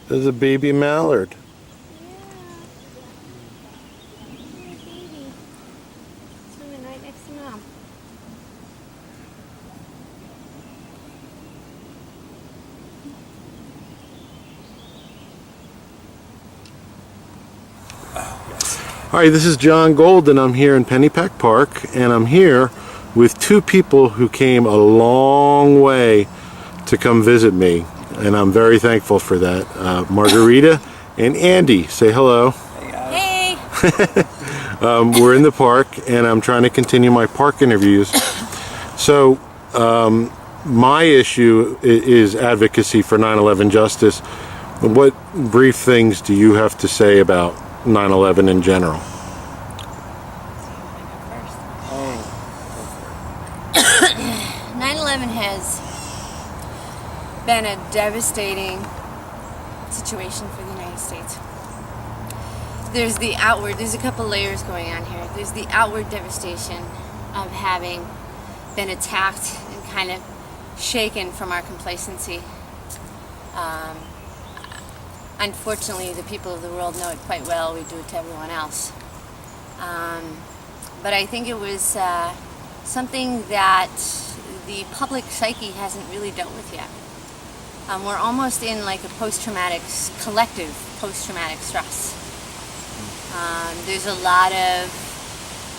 There's a baby mallard. Little baby. Swimming right next to Mom. Hi, this is John Golden. I'm here in Pennypack Park, and I'm here with two people who came a long way to come visit me, and I'm very thankful for that. Margarida and Andy, say hello. Hey! We're in the park, and I'm trying to continue my park interviews. So, my issue is advocacy for 9/11 justice. What brief things do you have to say about 9/11 in general? 9/11 has been a devastating situation for the United States. There's a couple layers going on here. There's the outward devastation of having been attacked and kind of shaken from our complacency. Unfortunately, the people of the world know it quite well. We do it to everyone else. But I think it was something that the public psyche hasn't really dealt with yet. We're almost in like a collective post-traumatic stress. There's a lot of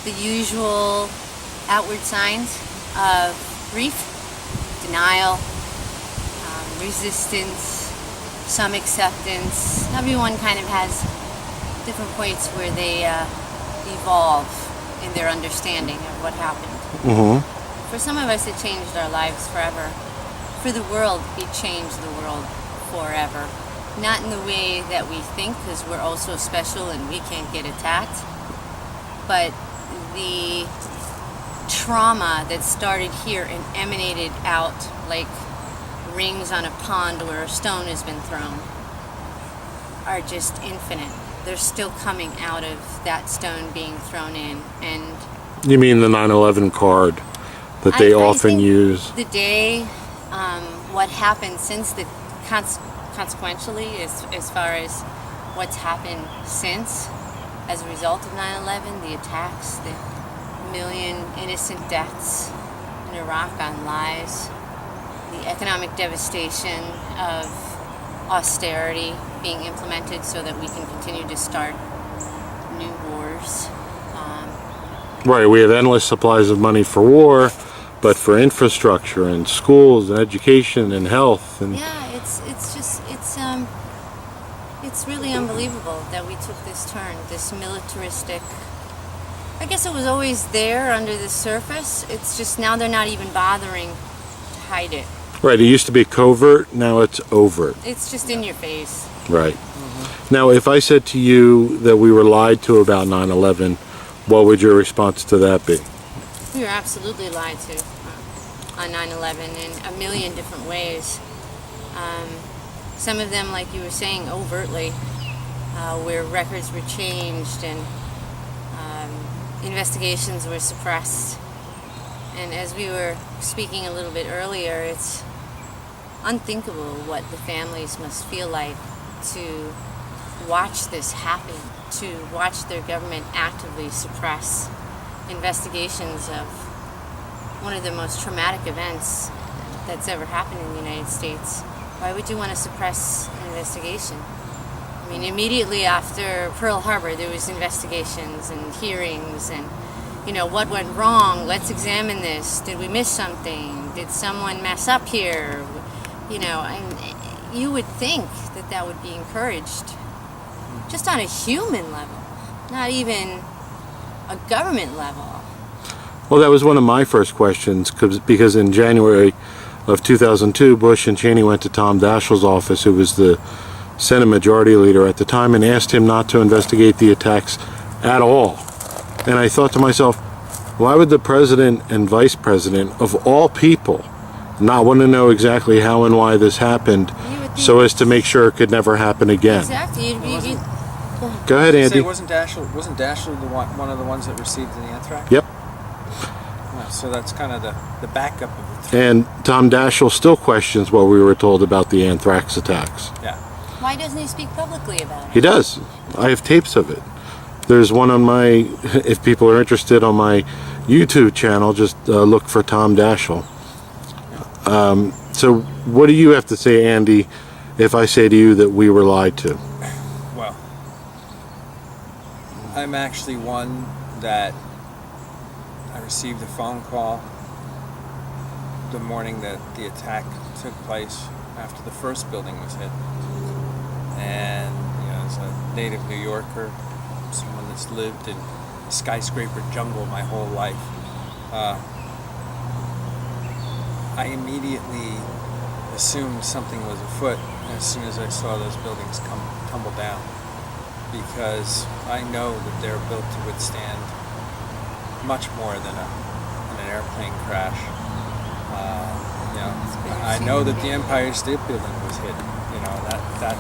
the usual outward signs of grief, denial, resistance, some acceptance. Everyone kind of has different points where they evolve in their understanding of what happened. Mm-hmm. For some of us, it changed our lives forever. For the world, it changed the world forever. Not in the way that we think, because we're all so special and we can't get attacked, but the trauma that started here and emanated out like rings on a pond where a stone has been thrown are just infinite. They're still coming out of that stone being thrown in. And You mean the 9/11 card that they often use? The day, what happened since the consequentially, as far as what's happened since, as a result of 9/11, the attacks, the million innocent deaths in Iraq on lies, the economic devastation of austerity being implemented so that we can continue to start new wars. Right, we have endless supplies of money for war, but for infrastructure and schools and education and health and Yeah, it's really unbelievable that we took this turn, this militaristic. I guess it was always there under the surface. It's just now they're not even bothering to hide it. Right, it used to be covert, now it's overt. It's just in your face. Right. Now, if I said to you that we were lied to about 9/11, what would your response to that be? We were absolutely lied to on 9/11 in a million different ways. Some of them, like you were saying, overtly, where records were changed and investigations were suppressed. And as we were speaking a little bit earlier, it's unthinkable what the families must feel like to watch this happen, to watch their government actively suppress investigations of one of the most traumatic events that's ever happened in the United States. Why would you want to suppress an investigation? I mean, immediately after Pearl Harbor, there was investigations and hearings and, what went wrong? Let's examine this. Did we miss something? Did someone mess up here? And you would think that that would be encouraged just on a human level, not even a government level. Well, that was one of my first questions, because in January of 2002, Bush and Cheney went to Tom Daschle's office, who was the Senate Majority Leader at the time, and asked him not to investigate the attacks at all. And I thought to myself, why would the President and Vice President, of all people, not want to know exactly how and why this happened, so as to make sure it could never happen again? Exactly. Go ahead, Andy. Wasn't Daschle one of the ones that received the anthrax? Yep. Yeah, so that's kind of the backup of it. And Tom Daschle still questions what we were told about the anthrax attacks. Yeah. Why doesn't he speak publicly about it? He does. I have tapes of it. There's one on my, if people are interested, on my YouTube channel, just look for Tom Daschle. So what do you have to say, Andy, if I say to you that we were lied to? Well, I'm actually one that I received a phone call the morning that the attack took place after the first building was hit. And, as a native New Yorker, someone that's lived in a skyscraper jungle my whole life, I immediately assumed something was afoot as soon as I saw those buildings tumble down, because I know that they're built to withstand much more than an airplane crash. I know that the Empire State Building was hit. That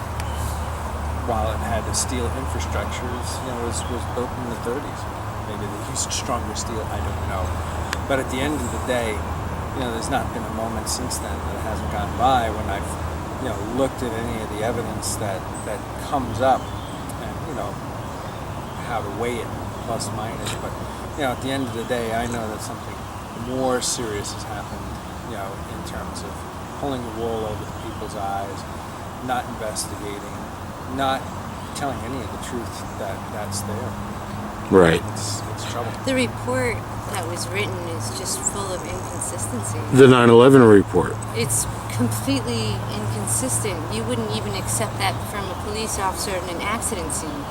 while it had a steel infrastructure, was built in the 30s. Maybe they used stronger steel. I don't know. But at the end of the day, there's not been a moment since then that hasn't gone by when I've, looked at any of the evidence that comes up, and how to weigh it, plus minus. But at the end of the day, I know that something more serious has happened. In terms of pulling the wool over the people's eyes, not investigating, not telling any of the truth that's there. Right. It's trouble. The report that was written is just full of inconsistency. The 9/11 report. It's completely inconsistent. You wouldn't even accept that from a police officer in an accident scene.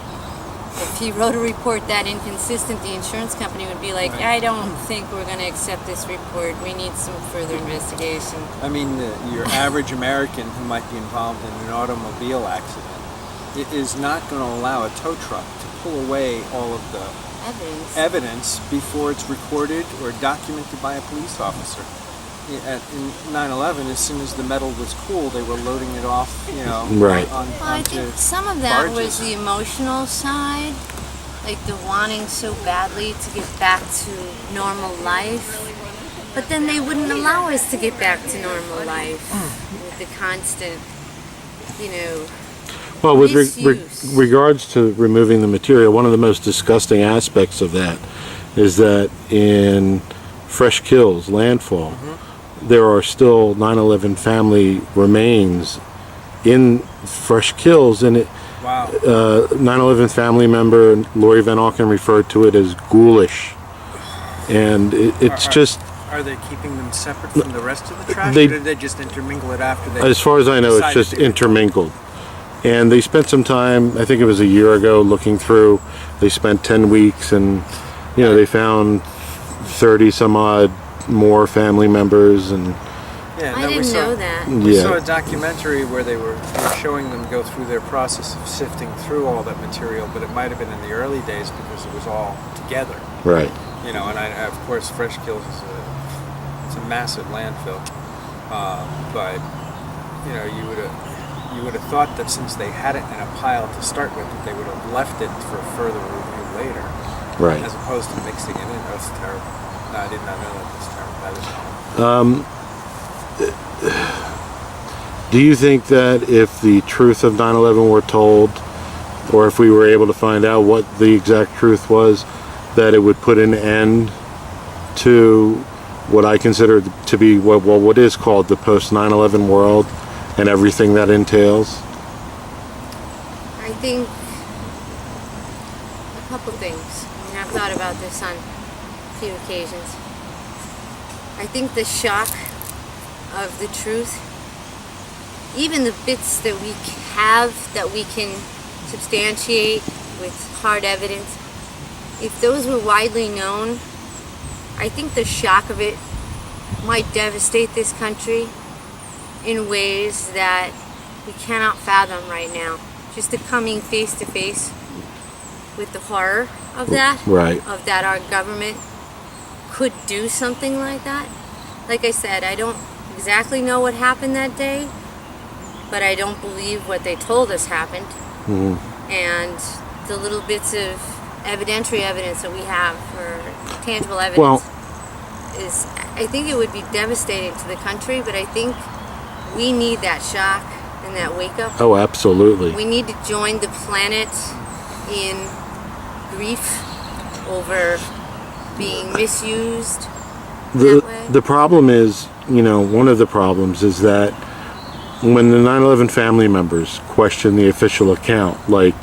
If he wrote a report that inconsistent, the insurance company would be like, I don't think we're going to accept this report. We need some further investigation. I mean, your average American who might be involved in an automobile accident is not going to allow a tow truck to pull away all of the evidence before it's recorded or documented by a police officer. In 9/11, as soon as the metal was cool, they were loading it off, Right. I think some of that was the emotional side, like the wanting so badly to get back to normal life. But then they wouldn't allow us to get back to normal life with the constant, Well, with misuse. regards to removing the material, one of the most disgusting aspects of that is that in Fresh Kills, landfall, there are still 9/11 family remains in Fresh Kills, and Wow. 9/11 family member Lori Van Auken referred to it as ghoulish, and it's just. Are they keeping them separate from the rest of the trash, They- or did they just intermingle it after they? As far as I know, it's decided just to get intermingled. And they spent some time, I think it was a year ago, looking through. They spent 10 weeks, and they found 30 some odd more family members, and Yeah, I no, didn't know that. We Yeah. saw a documentary where they were showing them go through their process of sifting through all that material, but it might have been in the early days because it was all together. right. And of course, Fresh Kills is it's a massive landfill, but you would have thought that since they had it in a pile to start with, that they would have left it for further review later, Right. as opposed to mixing it in. That's terrible. No, I did not know that. That's terrible. That is terrible. Do you think that if the truth of 9/11 were told, or if we were able to find out what the exact truth was, that it would put an end to what I consider to be what is called the post 9/11 world and everything that entails? I think a couple things. I've thought about this on a few occasions. I think the shock of the truth, even the bits that we have that we can substantiate with hard evidence, if those were widely known, I think the shock of it might devastate this country in ways that we cannot fathom right now. Just the coming face to face with the horror of that, Right. of that our government could do something like that. Like I said, I don't exactly know what happened that day, but I don't believe what they told us happened. And the little bits of evidentiary evidence that we have, or tangible evidence, Well- I think it would be devastating to the country, but I think we need that shock and that wake up. Oh, absolutely. We need to join the planet in grief over being misused that way. The problem is, one of the problems is that when the 9/11 family members question the official account, like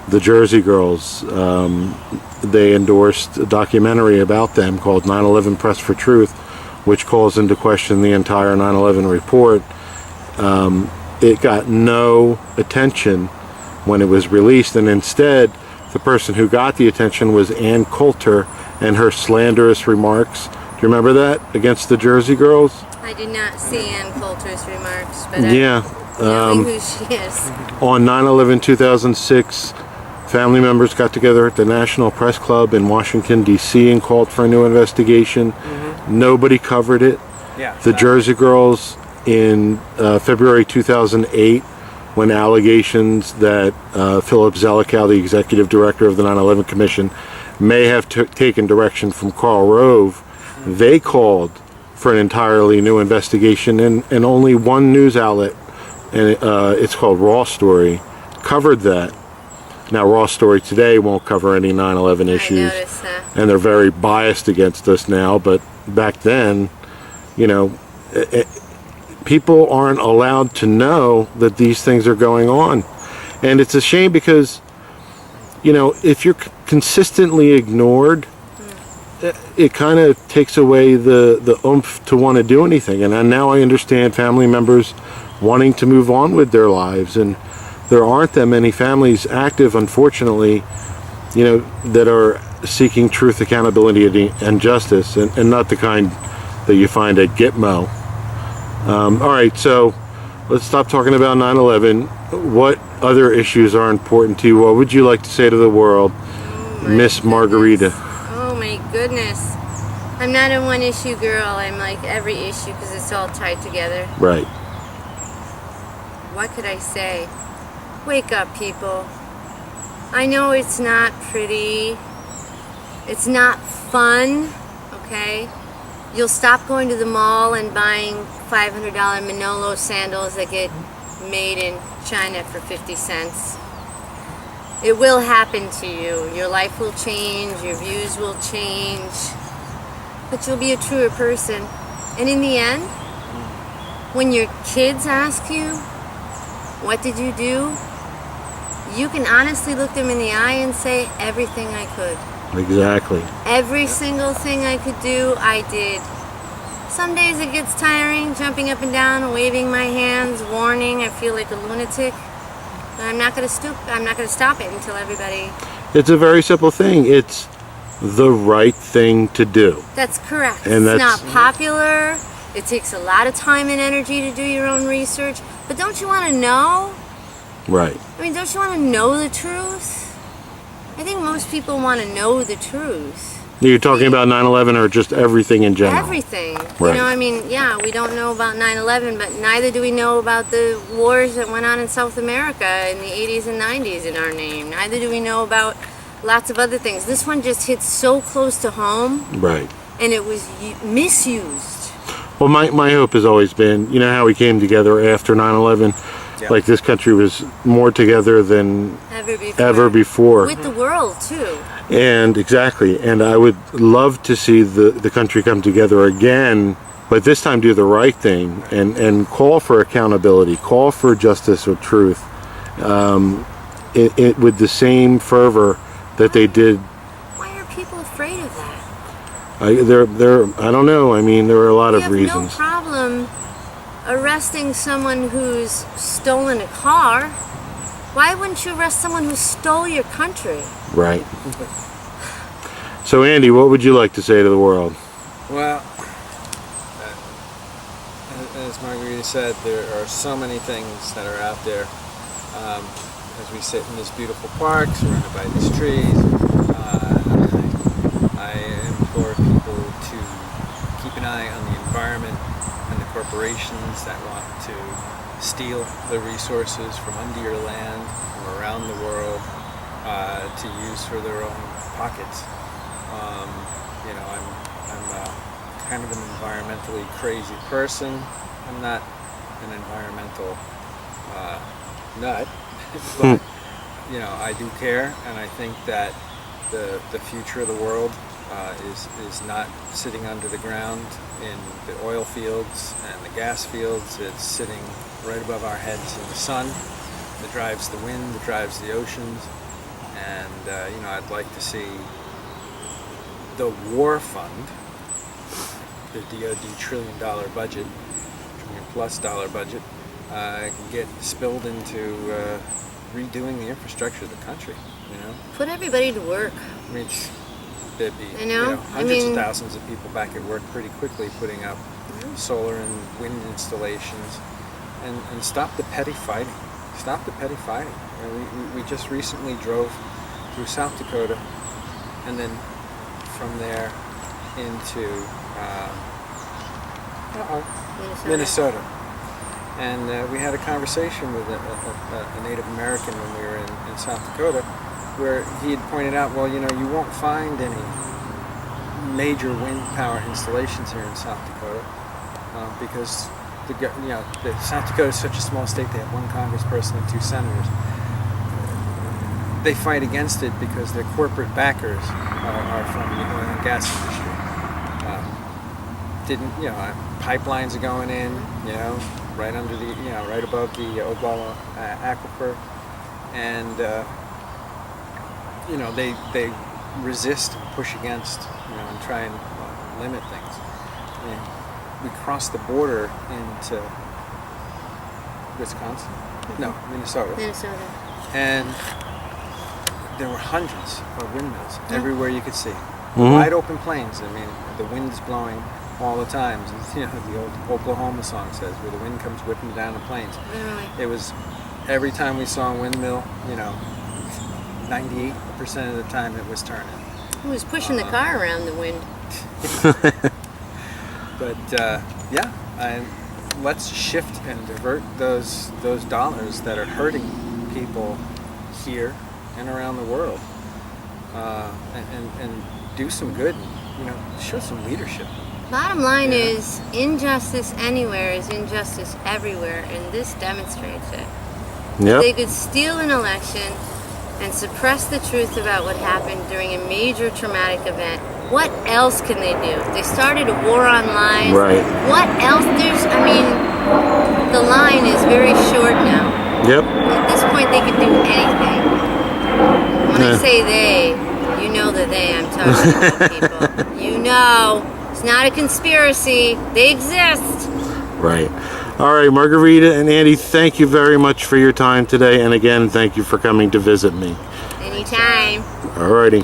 the Jersey Girls, they endorsed a documentary about them called 9/11 Press for Truth, which calls into question the entire 9/11 report. It got no attention when it was released, and instead the person who got the attention was Ann Coulter and her slanderous remarks. Do you remember that, against the Jersey Girls? I did not see Ann Coulter's remarks, but Yeah. knowing who she is. On 9/11/2006, family members got together at the National Press Club in Washington, D.C. and called for a new investigation. Nobody covered it. Yeah. The Jersey Girls in February 2008, when allegations that Philip Zelikow, the executive director of the 9/11 Commission, may have taken direction from Karl Rove, they called for an entirely new investigation, and only one news outlet, and it's called Raw Story, covered that. Now, Raw Story today won't cover any 9/11 issues, I noticed that. and they're very biased against us now, but back then, people aren't allowed to know that these things are going on. And it's a shame because, if you're consistently ignored, it kind of takes away the oomph to want to do anything. And now I understand family members wanting to move on with their lives, and there aren't that many families active, unfortunately, that are seeking truth, accountability, and justice, and not the kind that you find at Gitmo. All right, so let's stop talking about 9/11. What other issues are important to you? What would you like to say to the world, Miss Margarida? Oh my goodness. I'm not a one issue girl. I'm like every issue because it's all tied together. Right. What could I say? Wake up, people. I know it's not pretty. It's not fun, okay? You'll stop going to the mall and buying $500 Manolo sandals that get made in China for 50 cents. It will happen to you. Your life will change, your views will change, but you'll be a truer person. And in the end, when your kids ask you, what did you do? You can honestly look them in the eye and say, everything I could. Exactly. Every single thing I could do, I did. Some days it gets tiring, jumping up and down, waving my hands, warning, I feel like a lunatic. But I'm not going to stoop. I'm not going to stop it until everybody... It's a very simple thing. It's the right thing to do. That's correct. And it's that's... not popular. It takes a lot of time and energy to do your own research. But don't you want to know? Right. I mean, don't you want to know the truth? I think most people want to know the truth. You're talking about 9/11 or just everything in general? Everything. Right. I mean, yeah, we don't know about 9/11, but neither do we know about the wars that went on in South America in the 80s and 90s in our name. Neither do we know about lots of other things. This one just hits so close to home. Right. And it was misused. Well, my hope has always been, how we came together after 9/11. Yeah. Like, this country was more together than ever before. With the world, too. And exactly. And I would love to see the country come together again, but this time do the right thing and call for accountability, call for justice or truth, with the same fervor that they did. Why are people afraid of that? I don't know. I mean, there are a lot of reasons. You have no problem arresting someone who's stolen a car. Why wouldn't you arrest someone who stole your country? Right. So, Andy, what would you like to say to the world? Well, as Margarida said, there are so many things that are out there. As we sit in this beautiful park, surrounded by these trees, I implore people to keep an eye on the environment and the corporations that want to steal the resources from under your land, from around the world, to use for their own pockets. I'm kind of an environmentally crazy person. I'm not an environmental nut, but you know, I do care, and I think that the future of the world is not sitting under the ground in the oil fields and the gas fields. It's sitting right above our heads in the sun that drives the wind, that drives the oceans, and you know, I'd like to see the war fund, the DoD $1 trillion budget, $1 trillion+ budget, get spilled into redoing the infrastructure of the country. You know, Put everybody to work. I mean, there'd be I know. hundreds of thousands of people back at work pretty quickly, putting up solar and wind installations, and stop the petty fighting. Stop the petty fighting. You know, we just recently drove through South Dakota, and then from there into Minnesota. And we had a conversation with a Native American when we were in South Dakota, where he had pointed out, well, you know, you won't find any major wind power installations here in South Dakota because the South Dakota is such a small state. They have one congressperson and 2 senators. They fight against it because their corporate backers are from the oil and gas industry. Pipelines are going in, you know, right under the, you know, right above the Oglala aquifer, and you know, they resist and push against, you know, and try and limit things. And we crossed the border into Wisconsin, no, Minnesota, and there were hundreds of windmills everywhere you could see, wide open plains. I mean, the wind's blowing all the time. You know, the old Oklahoma song says, where the wind comes whipping down the plains. Literally. It was every time we saw a windmill, you know, 98% of the time it was turning. Who was pushing the car around the wind? But yeah, let's shift and divert those dollars that are hurting people here and around the world, and do some good. You know, show some leadership. Bottom line is, injustice anywhere is injustice everywhere, and this demonstrates it. Yep. They could steal an election and suppress the truth about what happened during a major traumatic event. What else can they do? They started a war on lies. Right. What else? The line is very short now. Yep. At this point, they could do anything. When I say they, you know the they I'm talking about, people. You know. It's not a conspiracy. They exist. Right. All right, Margarida and Andy, thank you very much for your time today. And again, thank you for coming to visit me. Anytime. All righty.